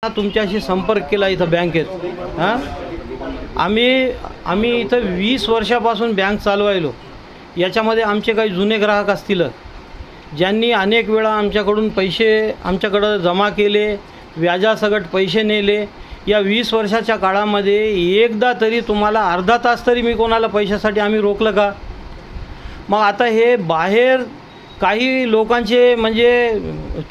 तुमच्याशी संपर्क केला इथं बँकेत। हां, आम्ही इथं 20 वर्षापासून बँक चालवायलो। याच्यामध्ये आमचे काही जुने ग्राहक असतील ज्यांनी अनेक वेळा आमच्याकडून पैसे आमच्याकडं जमा केले, व्याजासकट पैसे नेले। या 20 वर्षाच्या काळामध्ये एकदा तरी तुम्हाला अर्धा तास तरी मी कोणाला पैशासाठी आम्ही रोकलं का? मग आता हे बाहेर काही लोकांचे म्हणजे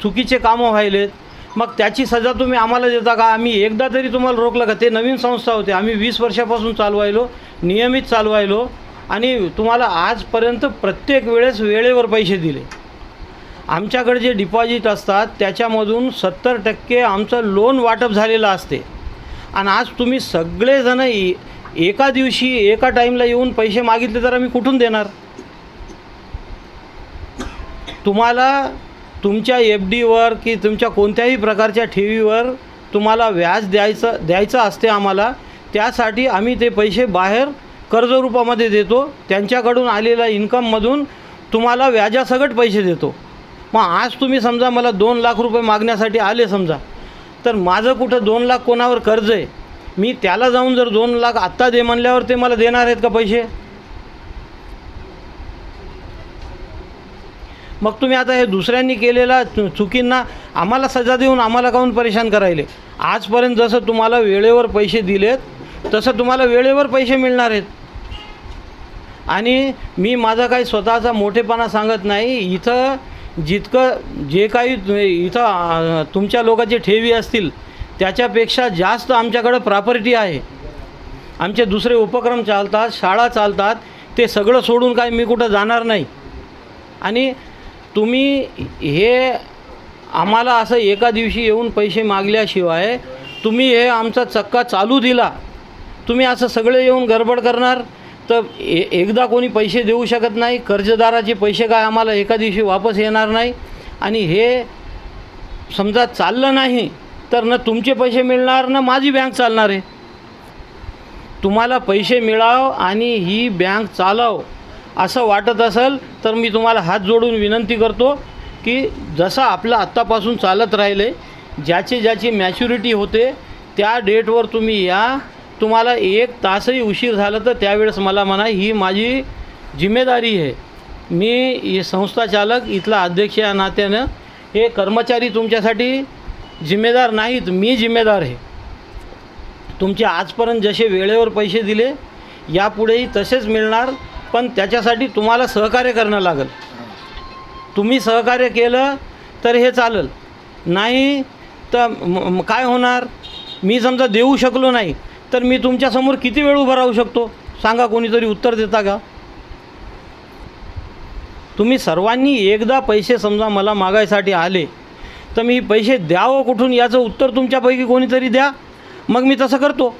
चुकीचे कामं व्हायलेत, मग त्याची सजा तुम्ही आम्हाला देता का? आम्ही एकदा तरी तुम्हाला रोकलं का? ते नवीन संस्था होते, आम्ही 20 वर्षापासून चालवायलो, नियमित चालवायलो आणि तुम्हाला आजपर्यंत प्रत्येक वेळेस वेळेवर पैसे दिले। आमच्याकडे जे डिपॉझिट असतात त्याच्यामधून 70% आमचं लोन वाटप झालेलं असते आणि आज तुम्ही सगळेजण एका दिवशी एका टाईमला येऊन पैसे मागितले तर आम्ही कुठून देणार? तुम्हाला तुमच्या FDवर की तुमच्या कोणत्याही प्रकारच्या ठेवीवर तुम्हाला व्याज द्यायचं असते आम्हाला। त्यासाठी आम्ही ते पैसे बाहेर कर्जरूपामध्ये देतो, त्यांच्याकडून आलेल्या इन्कममधून तुम्हाला व्याजासकट पैसे देतो। मग आज तुम्ही समजा मला 2 लाख रुपये मागण्यासाठी आले समजा, तर माझं कुठं 2 लाख कोणावर कर्ज आहे? मी त्याला जाऊन जर 2 लाख आत्ता दे म्हणल्यावर ते मला देणार आहेत का पैसे? मग तुम्ही आता हे दुसऱ्यांनी केलेल्या चुकींना आम्हाला सजा देऊन आम्हाला काहून परेशान करायले? आजपर्यंत जसं तुम्हाला वेळेवर पैसे दिलेत तसं तुम्हाला वेळेवर पैसे मिळणार आहेत। आणि मी माझा काही स्वतःचा मोठेपणा सांगत नाही, इथं जितकं जे काही इथं तुमच्या लोकांचे ठेवी असतील त्याच्यापेक्षा जास्त आमच्याकडं प्रॉपर्टी आहे। आमचे दुसरे उपक्रम चालतात, शाळा चालतात, ते सगळं सोडून काय मी कुठं जाणार नाही। आणि तुम्ही हे आम्हाला असं एका दिवशी येऊन पैसे मागल्याशिवाय तुम्ही हे आमचा चक्का चालू दिला, तुम्ही असं सगळे येऊन गडबड करणार तर एकदा कोणी पैसे देऊ शकत नाही। कर्जदाराचे पैसे काय आम्हाला एका दिवशी वापस येणार नाही। आणि हे समजा चाललं नाही तर न तुमचे पैसे मिळणार ना माझी बँक चालणार आहे। तुम्हाला पैसे मिळाव आणि ही बँक चालव असं वाटत असेल तर मी तुम्हाला हात जोडून विनंती करतो की जसं आपलं आत्तापासून चालत राहिले, ज्याची मॅच्युरिटी होते त्या डेटवर तुम्ही या। तुम्हाला 1 तासही उशीर झाला तर त्यावेळेस मला म्हणा, ही माझी जिम्मेदारी आहे। मी हे संस्था चालक, इथला अध्यक्ष या नात्यानं हे कर्मचारी तुमच्यासाठी जिम्मेदार नाहीत, मी जिम्मेदार आहे। तुमचे आजपर्यंत जसे वेळेवर पैसे दिले यापुढेही तसेच मिळणार, पण त्याच्यासाठी तुम्हाला सहकार्य करणं लागेल। तुम्ही सहकार्य केलं तर हे चालेल, नाही तर काय होणार? मी समजा देऊ शकलो नाही तर मी तुमच्यासमोर किती वेळ उभा राहू शकतो सांगा? कोणीतरी उत्तर देता का? तुम्ही सर्वांनी एकदा पैसे समजा मला मागायसाठी आले तर मी पैसे द्यावं कुठून याचं उत्तर तुमच्यापैकी कोणीतरी द्या, मग मी तसं करतो।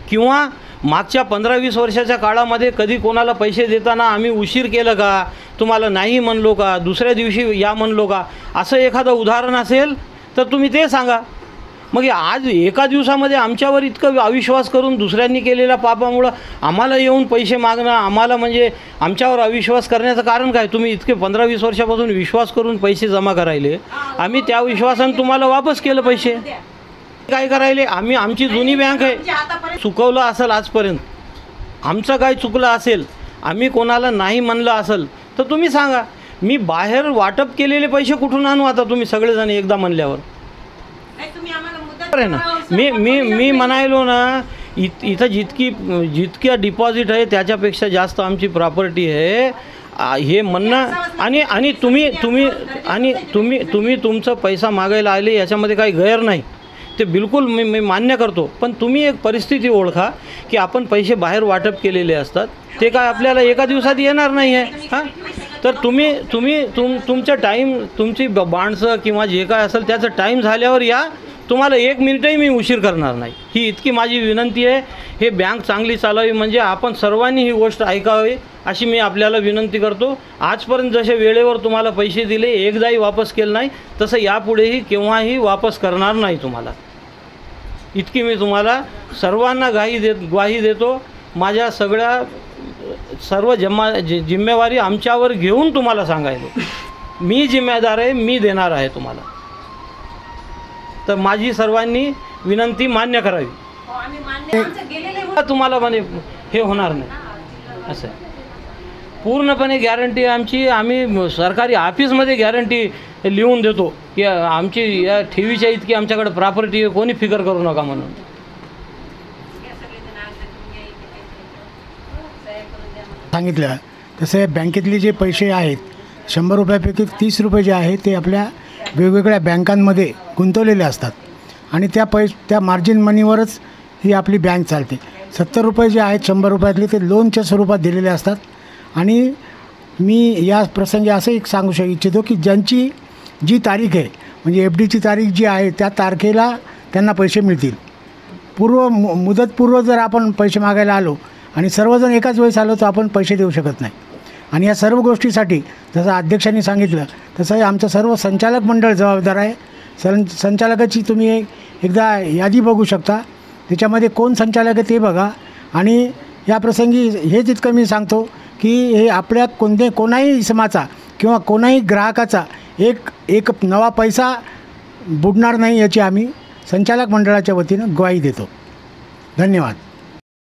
किंवा मागच्या 15-20 वर्षाच्या काळामध्ये कधी कोणाला पैसे देताना आम्ही उशीर केलं का? तुम्हाला नाही म्हणलो का? दुसऱ्या दिवशी या म्हणलो का? असं एखादं उदाहरण असेल तर तुम्ही ते सांगा। मग आज एका दिवसामध्ये आमच्यावर इतकं अविश्वास करून दुसऱ्यांनी केलेल्या पापामुळं आम्हाला येऊन पैसे मागणं, आम्हाला म्हणजे आमच्यावर अविश्वास करण्याचं कारण काय? तुम्ही इतके 15-20 वर्षापासून विश्वास करून पैसे जमा करायले, आम्ही त्या विश्वासानं तुम्हाला वापस केलं पैसे। काय करायले? आमची जुनी बँक आहे। चुकवलं असेल आजपर्यंत, आमचं काय चुकलं असेल, आम्ही कोणाला नाही म्हणलं असेल तर तुम्ही सांगा। मी बाहेर वाटप केलेले पैसे कुठून आणू आता तुम्ही सगळेजण एकदा म्हणल्यावर? आहे ना, मी म्हणायलो ना, इथं जितक्या डिपॉझिट आहे त्याच्यापेक्षा जास्त आमची प्रॉपर्टी आहे हे म्हणणं। आणि तुम्ही तुमचा पैसा मागायला आले याच्यामध्ये काही गैर नाही, ते बिलकुल मी मान्य करतो। पण तुम्ही एक परिस्थिती ओळखा की आपण पैसे बाहेर वाटप केलेले असतात, ते काय आपल्याला एका दिवसात येणार नाही आहे। हां, तर तुमचं टाईम, तुमची बांडचं किंवा जे काय असेल त्याचं टाईम झाल्यावर या, तुम्हाला 1 मिनिटही मी उशीर करणार नाही। ही इतकी माझी विनंती आहे। हे बँक चांगली चालावी म्हणजे आपण सर्वांनी ही गोष्ट ऐकावी अशी मी आपल्याला विनंती करतो। आजपर्यंत जसे वेळेवर तुम्हाला पैसे दिले, एकदाही वापस केलं नाही, तसं यापुढेही केव्हाही वापस करणार नाही तुम्हाला। इतकी मी तुम्हाला सर्वांना ग्वाही देतो। माझ्या सर्व जिम्मेवारी आमच्यावर घेऊन तुम्हाला सांगायचं, मी जिम्मेदार आहे, मी देणार आहे तुम्हाला। तर माझी सर्वांनी विनंती मान्य करावी. तुम्हाला म्हणे हे होणार नाही असं आहे. पूर्णपणे गॅरंटी आमची. आम्ही सरकारी ऑफिसमध्ये गॅरंटी लिहून देतो की आमची या ठेवीच्या इतकी आमच्याकडे प्रॉपर्टी आहे, कोणी फिकर करू नका म्हणून. सांगितलं तसे बँकेतले जे पैसे आहेत 100 रुपयापैकी 30 रुपये जे आहेत ते आपल्या वेगवेगळ्या बँकांमध्ये गुंतवलेले असतात आणि त्या मार्जिन मनीवरच ही आपली बँक चालते. 70 रुपये जे आहेत 100 रुपयातले ते लोनच्या स्वरूपात दिलेले असतात. आणि मी या प्रसंगी असं एक सांगू इच्छितो की ज्यांची जी तारीख आहे म्हणजे एफ डीची तारीख जी आहे त्या तारखेला त्यांना पैसे मिळतील. मुदतपूर्व जर आपण पैसे मागायला आलो आणि सर्वजण एकाच वेळेस आलो तर आपण पैसे देऊ शकत नाही. आणि या सर्व गोष्टीसाठी जसं अध्यक्षांनी सांगितलं तसं आमचं सर्व संचालक मंडळ जबाबदार आहे. संचालकाची तुम्ही एकदा यादी बघू शकता, त्याच्यामध्ये कोण संचालक आहे ते बघा. आणि या प्रसंगी हेच इतकं मी सांगतो की हे आपल्या कोणाही इसमाचा किंवा कोणाही ग्राहकाचा एक नवा पैसा बुडणार नाही याची आम्ही संचालक मंडळाच्या वतीनं ग्वाही देतो. धन्यवाद.